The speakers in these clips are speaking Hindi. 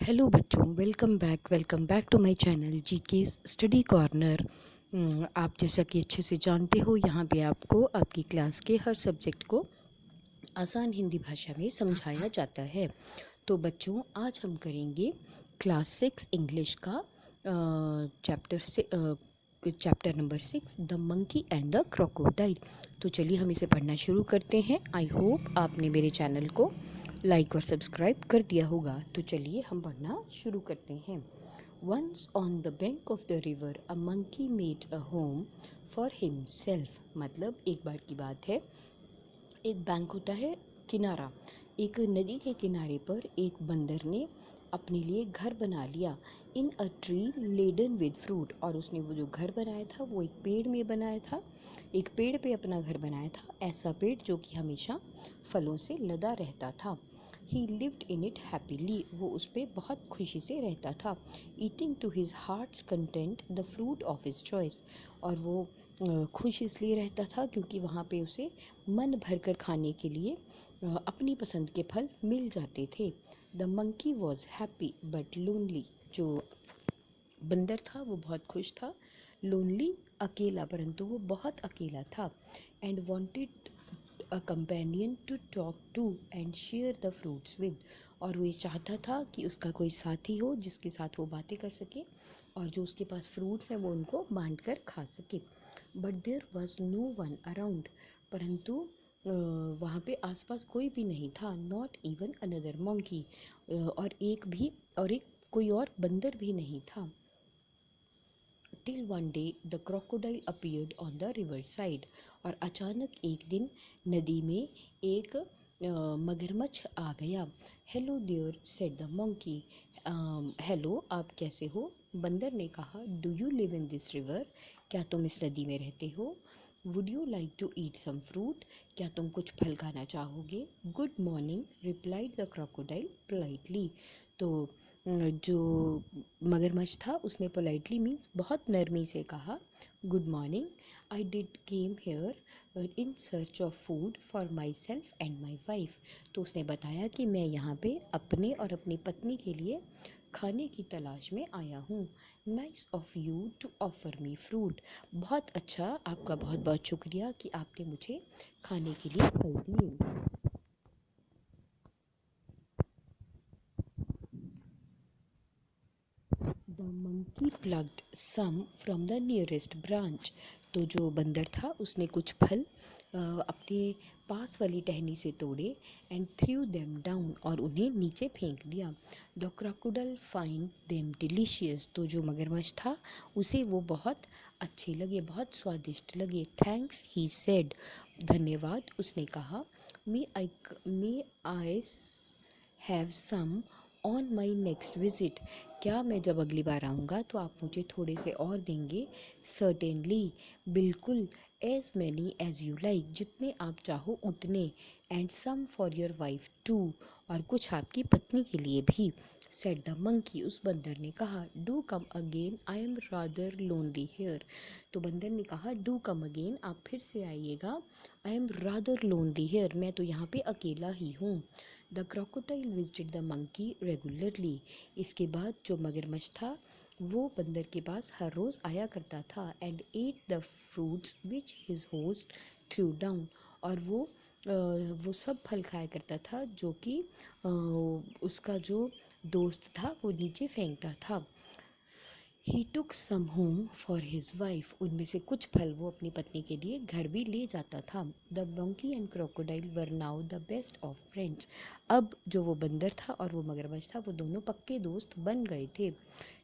हेलो बच्चों, welcome back to my channel GK study corner. आप जैसा कि अच्छे से जानते हो, यहाँ पे आपको आपकी क्लास के हर सब्जेक्ट को आसान हिंदी भाषा में समझाया जाता है। तो बच्चों, आज हम करेंगे क्लास 6 इंग्लिश का chapter number 6, the monkey and the crocodile. तो चलिए हम इसे पढ़ना शुरू करते हैं। आई होप आपने मेरे चैनल को लाइक और सब्सक्राइब कर दिया होगा। तो चलिए हम पढ़ना शुरू करते हैं। Once on the bank of the river a monkey made a home for himself. मतलब एक बार की बात है, एक बैंक होता है किनारा, एक नदी के किनारे पर एक बंदर ने अपने लिए घर बना लिया। In a tree laden with fruit. और उसने वो जो घर बनाया था वो एक पेड़ में बनाया था, एक पेड़ पे अपना घर बनाया था। ऐसा पेड़ जो कि हमेशा फलों से लदा रहता था। He lived in it happily. वो उस पर बहुत खुशी से रहता था। Eating to his hearts content the fruit of his choice. और वो खुश इसलिए रहता था क्योंकि वहाँ पे उसे मन भरकर खाने के लिए अपनी पसंद के फल मिल जाते थे। The monkey was happy but lonely. जो बंदर था वो बहुत खुश था, लोनली अकेला, परंतु वो बहुत अकेला था। And wanted a companion to talk to and share the fruits with. और वो ये चाहता था कि उसका कोई साथी हो जिसके साथ वो बातें कर सके और जो उसके पास फ्रूट्स हैं वो उनको बांट कर खा सके। But there was no one around. परंतु वहाँ पे आसपास कोई भी नहीं था। Not even another monkey. और एक कोई और बंदर भी नहीं था। Till one day the crocodile appeared on the river side. और अचानक एक दिन नदी में एक मगरमच्छ आ गया। Hello dear said the monkey. Hello, आप कैसे हो? बंदर ने कहा। Do you live in this river. क्या तुम इस नदी में रहते हो? Would you like to eat some fruit. क्या तुम कुछ फल खाना चाहोगे? Good morning replied the crocodile politely. तो जो मगरमच्छ था उसने पोलाइटली मीन्स बहुत नरमी से कहा, good morning. I did came here in search of food for my self and my wife. तो उसने बताया कि मैं यहाँ पे अपने और अपनी पत्नी के लिए खाने की तलाश में आया हूँ। Nice of you to offer me fruit. बहुत अच्छा, आपका बहुत बहुत शुक्रिया कि आपने मुझे खाने के लिए फल दिए। The monkey plucked some from the nearest branch. तो जो बंदर था उसने कुछ फल अपने पास वाली टहनी से तोड़े एंड थ्रू देम डाउन, और उन्हें नीचे फेंक दिया। The crocodile find them delicious. तो जो मगरमच्छ था उसे वो बहुत अच्छे लगे, बहुत स्वादिष्ट लगे। Thanks he said. धन्यवाद, उसने कहा। May I have some on my next visit. क्या मैं जब अगली बार आऊँगा तो आप मुझे थोड़े से और देंगे? सर्टेनली, बिल्कुल। As many as you like, जितने आप चाहो उतने। And some for your wife too, और कुछ आपकी पत्नी के लिए भी। सेड द मंकी, उस बंदर ने कहा। Do come again, I am rather lonely here. तो बंदर ने कहा, डू कम अगेन, आप फिर से आइएगा। I am rather lonely here, मैं तो यहाँ पे अकेला ही हूँ। The crocodile visited the monkey regularly. इसके बाद जो मगरमच्छ था वो बंदर के पास हर रोज़ आया करता था। And at the fruits which his host through down. और वो सब फल खाया करता था जो कि उसका जो दोस्त था वो नीचे फेंकता था। ही टुक सम होम फॉर हिज वाइफ। उनमें से कुछ फल वो अपनी पत्नी के लिए घर भी ले जाता था। The monkey and crocodile were now the best of friends. अब जो वो बंदर था और वो मगरमच्छ था वो दोनों पक्के दोस्त बन गए थे।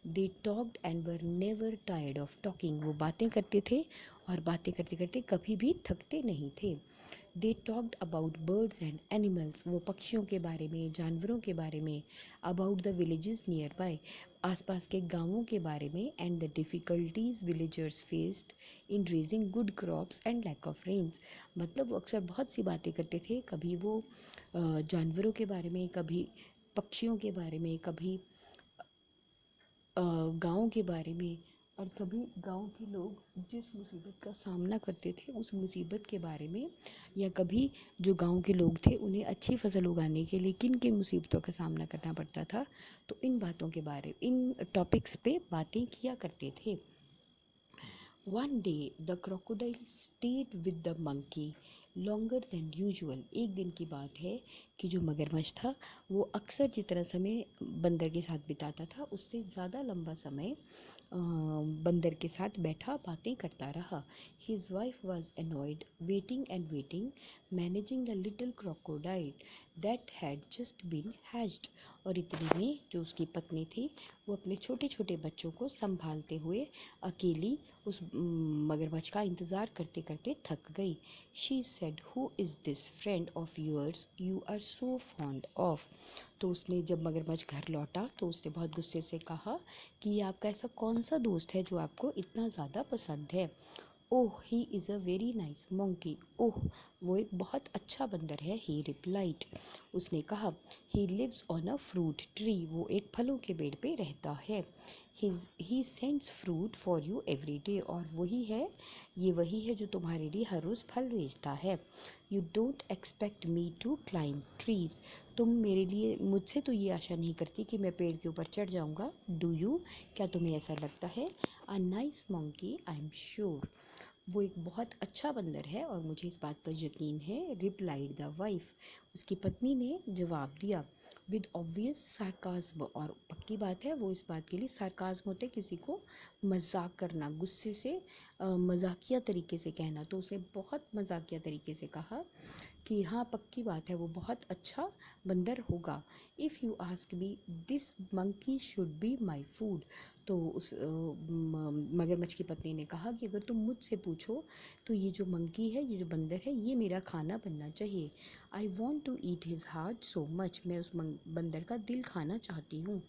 They talked and were never tired of talking. वो बातें करते थे और बातें करते करते कभी भी थकते नहीं थे। They talked about birds and animals. वो पक्षियों के बारे में, जानवरों के बारे में। About the villages nearby, आसपास के गांवों के बारे में। And the difficulties villagers faced in raising good crops and lack of rains. मतलब वो अक्सर बहुत सी बातें करते थे। कभी वो जानवरों के बारे में, कभी पक्षियों के बारे में, कभी गाँव के बारे में, और कभी गांव के लोग जिस मुसीबत का सामना करते थे उस मुसीबत के बारे में, या कभी जो गांव के लोग थे उन्हें अच्छी फसल उगाने के लिए किन किन मुसीबतों का सामना करना पड़ता था, तो इन बातों के बारे, इन टॉपिक्स पे बातें किया करते थे। One day the crocodile stayed with the monkey longer than usual। एक दिन की बात है कि जो मगरमच्छ था वो अक्सर जितना समय बंदर के साथ बिताता था उससे ज़्यादा लंबा समय बंदर के साथ बैठा बातें करता रहा। His wife was annoyed, waiting and waiting, managing the little crocodile that had just been hatched। और इतने में जो उसकी पत्नी थी वो अपने छोटे छोटे बच्चों को संभालते हुए अकेली उस मगरमच्छ का इंतज़ार करते करते थक गई। She said, who is this friend of yours you are so fond of. तो उसने जब मगरमच्छ घर लौटा तो उसने बहुत गुस्से से कहा कि ये आपका ऐसा कौन सा दोस्त है जो आपको इतना ज़्यादा पसंद है। Oh he is a very nice monkey. ओह वो एक बहुत अच्छा बंदर है। ही रिप्लाइड, उसने कहा। He lives on a fruit tree, वो एक फलों के पेड़ पे रहता है। He sends fruit for you every day, और वही है जो तुम्हारे लिए हर रोज़ फल भेजता है। You don't expect me to climb trees, मुझसे तो ये आशा नहीं करती कि मैं पेड़ के ऊपर चढ़ जाऊँगा। डू यू, क्या तुम्हें ऐसा लगता है। A nice monkey I am sure, वो एक बहुत अच्छा बंदर है और मुझे इस बात पर यकीन है। रिप्लाइड द वाइफ, उसकी पत्नी ने जवाब दिया। विद ऑब्वियस सार्काज्म, और पक्की बात है वो इस बात के लिए सार्काज्म होते किसी को मजाक करना, गुस्से से मजाकिया तरीके से कहना। तो उसने बहुत मजाकिया तरीके से कहा कि हाँ पक्की बात है वो बहुत अच्छा बंदर होगा। If you ask me this monkey should be my food, तो उस मगरमच्छ की पत्नी ने कहा कि अगर तुम मुझसे पूछो तो ये जो मंकी है, ये जो बंदर है, ये मेरा खाना बनना चाहिए। I want to eat his heart so much, मैं उस बंदर का दिल खाना चाहती हूँ।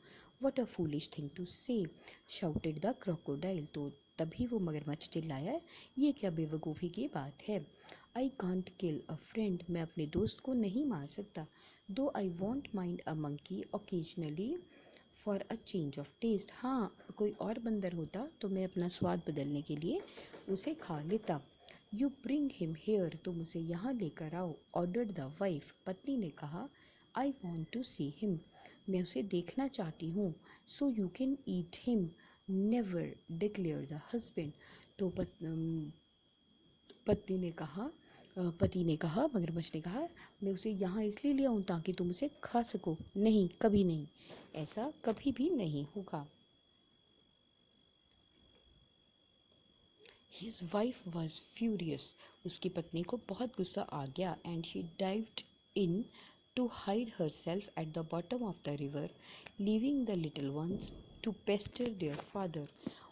What a foolish thing to say, shouted the crocodile, तो तभी वो मगरमच्छ चिल्लाया, ये क्या बेवकूफ़ी की बात है। I can't kill a friend, मैं अपने दोस्त को नहीं मार सकता। Though I want mind a monkey occasionally for a change of taste, हाँ कोई और बंदर होता तो मैं अपना स्वाद बदलने के लिए उसे खा लेता। यू ब्रिंग हिम हेयर, तुम उसे यहाँ लेकर आओ। ऑर्डर्ड द वाइफ, पत्नी ने कहा। I want to see him, मैं उसे देखना चाहती हूँ। So you can eat him never, declare the husband, तो पति ने कहा, मगरमच्छ ने कहा, मैं उसे यहाँ इसलिए ले आऊँ ताकि तुम उसे खा सको। नहीं, कभी नहीं, ऐसा कभी भी नहीं होगा। His wife was furious, उसकी पत्नी को बहुत गुस्सा आ गया। And she dived in to hide herself at the bottom of the river, leaving the little ones to pester their father।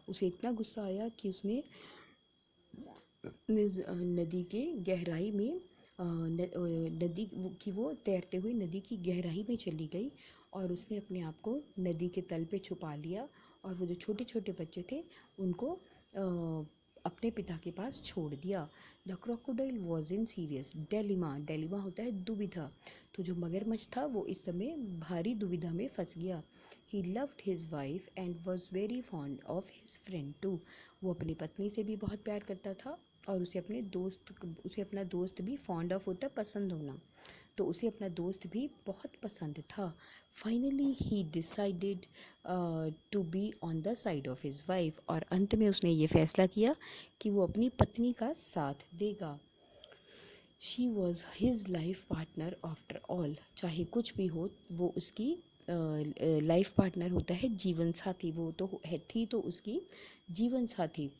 उसे इतना गुस्सा आया कि उसने नदी के गहराई में नदी की वो तैरते हुए नदी की गहराई में चली गई और उसने अपने आप को नदी के तल पे छुपा लिया। और वो जो छोटे छोटे बच्चे थे उनको अपने पिता के पास छोड़ दिया। The crocodile was in serious dilemma, dilemma होता है दुविधा, तो जो मगरमच्छ था वो इस समय भारी दुविधा में फंस गया। He loved his wife and was very fond of his friend too, वो अपनी पत्नी से भी बहुत प्यार करता था और उसे अपना दोस्त भी फॉन्ड ऑफ होता पसंद होना, तो उसे अपना दोस्त भी बहुत पसंद था। Finally he decided to be on the side of his wife, और अंत में उसने ये फैसला किया कि वो अपनी पत्नी का साथ देगा। She was his life partner after all, चाहे कुछ भी हो वो उसकी लाइफ पार्टनर होता है, जीवन साथी, वो तो थी तो उसकी जीवन साथी।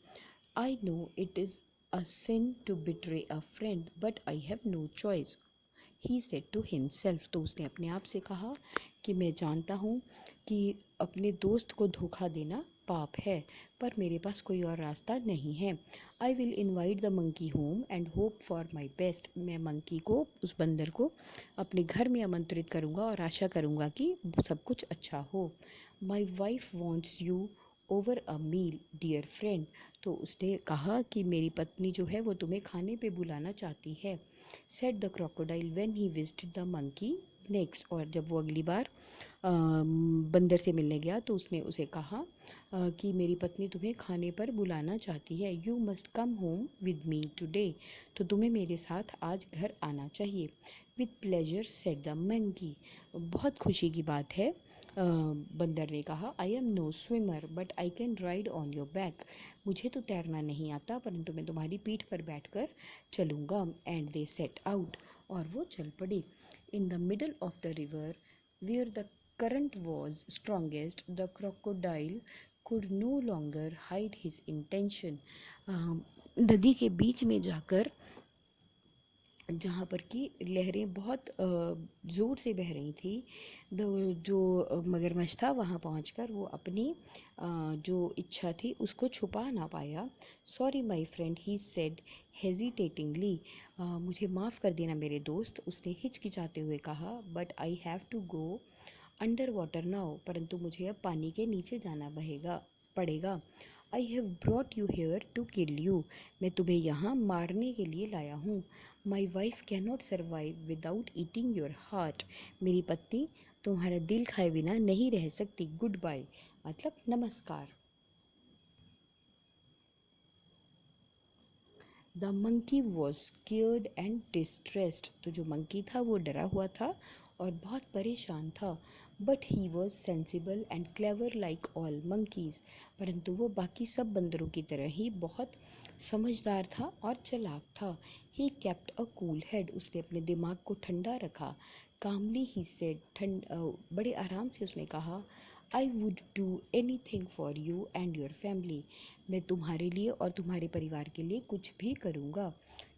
I know it is a sin to betray a friend, but I have no choice, he said to himself। तो उसने अपने आप से कहा कि मैं जानता हूँ कि अपने दोस्त को धोखा देना पाप है, पर मेरे पास कोई और रास्ता नहीं है। I will invite the monkey home and hope for my best, मैं मंकी को, उस बंदर को अपने घर में आमंत्रित करूँगा और आशा करूँगा कि सब कुछ अच्छा हो। My wife wants you over a meal dear friend, तो उसने कहा कि मेरी पत्नी जो है वो तुम्हें खाने पे बुलाना चाहती है। Said the crocodile when he visited the monkey next, और जब वो अगली बार बंदर से मिलने गया तो उसने उसे कहा कि मेरी पत्नी तुम्हें खाने पर बुलाना चाहती है, you must come home with me today, तो तुम्हें मेरे साथ आज घर आना चाहिए। With pleasure said the monkey, बहुत खुशी की बात है, बंदर ने कहा। I am no swimmer but I can ride on your back, मुझे तो तैरना नहीं आता परंतु मैं तुम्हारी पीठ पर बैठकर चलूँगा। एंड दे सेट आउट, और वो चल पड़े। In the middle of the river where the current was strongest, the crocodile could no longer hide his intention. नदी के बीच में जाकर, जहाँ पर कि लहरें बहुत ज़ोर से बह रही थी, जो मगरमच्छ था वहाँ पहुँचकर वो अपनी जो इच्छा थी उसको छुपा ना पाया। Sorry my friend, he said hesitatingly, मुझे माफ़ कर देना मेरे दोस्त, उसने हिचकिचाते हुए कहा। But I have to go under water now, परंतु मुझे अब पानी के नीचे जाना पड़ेगा। I have brought you here to kill you, मैं तुम्हें यहाँ मारने के लिए लाया हूँ। My wife can not survive without eating your heart, मेरी पत्नी तुम्हारा दिल खाए बिना नहीं रह सकती। गुड बाय, मतलब नमस्कार। The monkey was scared and distressed, तो जो मंकी था वो डरा हुआ था और बहुत परेशान था। But he was sensible and clever like all monkeys, परंतु वो बाकी सब बंदरों की तरह ही बहुत समझदार था और चालाक था। He kept a cool head, उसने अपने दिमाग को ठंडा रखा। कामली ही सेड, बड़े आराम से उसने कहा, I would do any thing for you and your family, मैं तुम्हारे लिए और तुम्हारे परिवार के लिए कुछ भी करूँगा।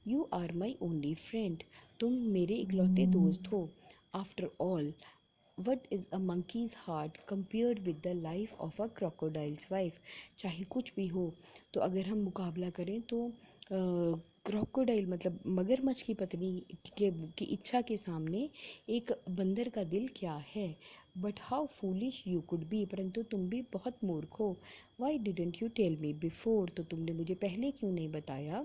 You are my only friend, तुम मेरे इकलौते दोस्त हो। After all, what is a monkey's heart compared with the life of a crocodile's wife, चाहे कुछ भी हो, तो अगर हम मुकाबला करें तो क्रोकोडाइल मतलब मगरमच्छ की पत्नी की इच्छा के सामने एक बंदर का दिल क्या है। But how foolish you could be, परंतु तुम भी बहुत मूर्ख हो। Why didn't you tell me before, तो तुमने मुझे पहले क्यों नहीं बताया।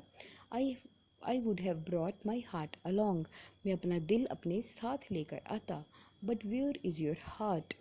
I I would have brought my heart along, मैं अपना दिल अपने साथ लेकर आता। But where is your heart,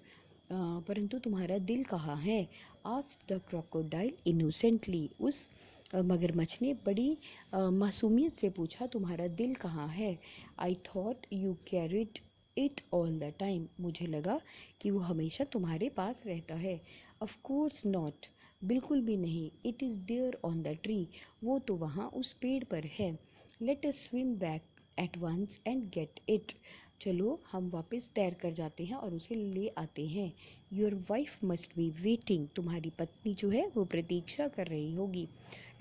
परंतु तुम्हारा दिल कहाँ है। आस्क्ड द क्रोकोडाइल इनोसेंटली, उस मगरमच्छ ने बड़ी मासूमियत से पूछा, तुम्हारा दिल कहाँ है। I thought you carried it all the time, मुझे लगा कि वो हमेशा तुम्हारे पास रहता है। ऑफ कोर्स नॉट, बिल्कुल भी नहीं। It is there on the tree, वो तो वहाँ उस पेड़ पर है। Let us swim back at once and get it, चलो हम वापस तैर कर जाते हैं और उसे ले आते हैं। Your wife must be waiting, तुम्हारी पत्नी जो है वो प्रतीक्षा कर रही होगी।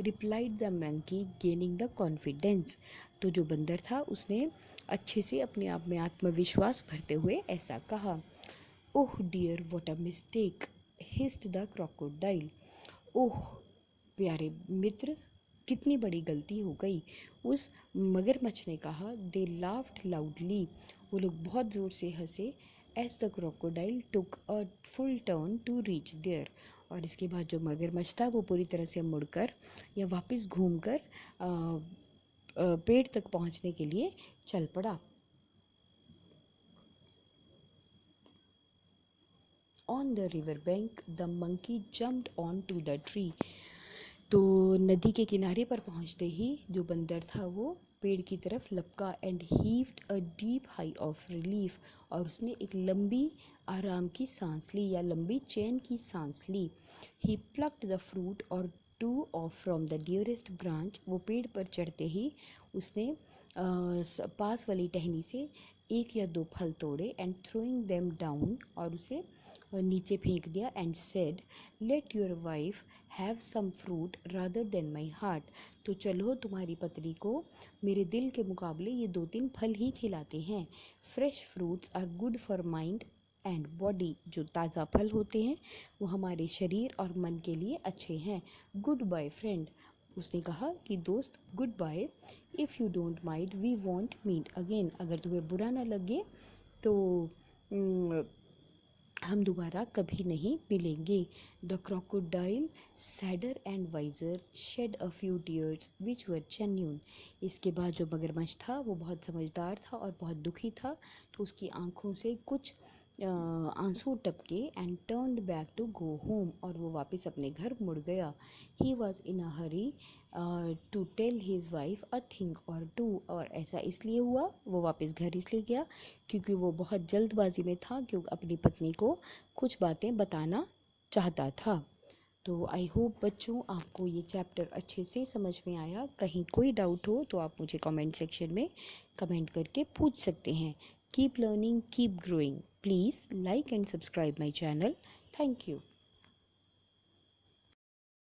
Replied the monkey gaining the confidence, तो जो बंदर था उसने अच्छे से अपने आप में आत्मविश्वास भरते हुए ऐसा कहा। Oh dear what a mistake, hissed the crocodile, ओह प्यारे मित्र, कितनी बड़ी गलती हो गई, उस मगरमच्छ ने कहा। दे लाफ्ड लाउडली, वो लोग बहुत ज़ोर से हंसे। As the crocodile took a full turn to reach there, और इसके बाद जो मगरमच्छ था वो पूरी तरह से मुड़कर या वापस घूमकर पेड़ तक पहुंचने के लिए चल पड़ा। On the river bank the monkey jumped on to the tree, तो नदी के किनारे पर पहुंचते ही जो बंदर था वो पेड़ की तरफ लपका। And heaved a deep sigh of relief, और उसने एक लंबी आराम की सांस ली या लंबी चैन की सांस ली। ही प्लक्ड द फ्रूट और two of from the dearest branch, वो पेड़ पर चढ़ते ही उसने पास वाली टहनी से एक या दो फल तोड़े। एंड थ्रोइंग देम डाउन, और उसे नीचे फेंक दिया। And said let your wife have some fruit rather than my heart, तो चलो तुम्हारी पत्नी को मेरे दिल के मुकाबले ये 2-3 फल ही खिलाते हैं। Fresh fruits are good for mind and body, जो ताज़ा फल होते हैं वो हमारे शरीर और मन के लिए अच्छे हैं। गुड बाय फ्रेंड, उसने कहा कि दोस्त goodbye. If you don't mind we won't meet again, अगर तुम्हें बुरा ना लगे तो हम दोबारा कभी नहीं मिलेंगे। The crocodile sadder and wiser shed a few tears which were genuine. इसके बाद जो मगरमच्छ था वो बहुत समझदार था और बहुत दुखी था, तो उसकी आंखों से कुछ आंसू टपके and turned back to go home, और वो वापस अपने घर मुड़ गया। He was in a hurry to tell his wife a thing or two, और ऐसा इसलिए हुआ, वो वापस घर इसलिए गया क्योंकि वो बहुत जल्दबाजी में था, क्योंकि अपनी पत्नी को कुछ बातें बताना चाहता था। तो आई होप बच्चों आपको ये चैप्टर अच्छे से समझ में आया। कहीं कोई डाउट हो तो आप मुझे कमेंट सेक्शन में कमेंट करके पूछ सकते हैं। Keep learning, keep growing. Please like and subscribe my channel. Thank you.